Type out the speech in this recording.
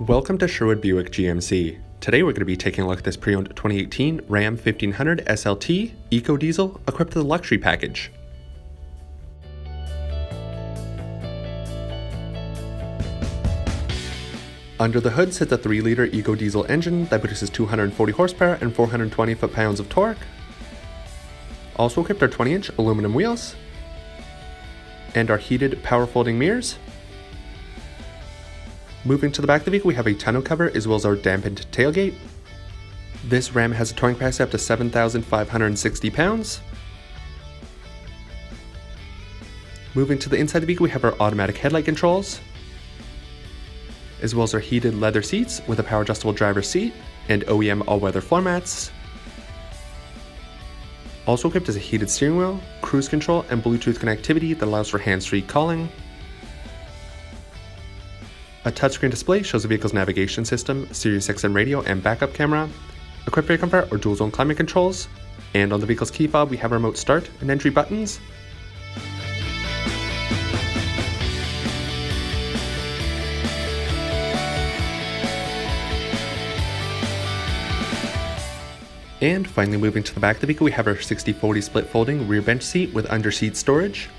Welcome to Sherwood Buick GMC. Today we're going to be taking a look at this pre-owned 2018 Ram 1500 SLT EcoDiesel equipped with a luxury package. Under the hood sits a 3-liter EcoDiesel engine that produces 240 horsepower and 420 foot-pounds of torque. Also equipped are 20-inch aluminum wheels and our heated power folding mirrors. Moving to the back of the vehicle, we have a tonneau cover as well as our dampened tailgate. This Ram has a towing capacity up to 7,560 pounds. Moving to the inside of the vehicle, we have our automatic headlight controls, as well as our heated leather seats with a power adjustable driver's seat and OEM all-weather floor mats. Also equipped is a heated steering wheel, cruise control, and Bluetooth connectivity that allows for hands-free calling. A touchscreen display shows the vehicle's navigation system, SiriusXM radio, and backup camera. Equipped brake comfort or dual-zone climate controls. And on the vehicle's key fob, we have our remote start and entry buttons. And finally, moving to the back of the vehicle, we have our 60/40 split folding rear bench seat with under-seat storage.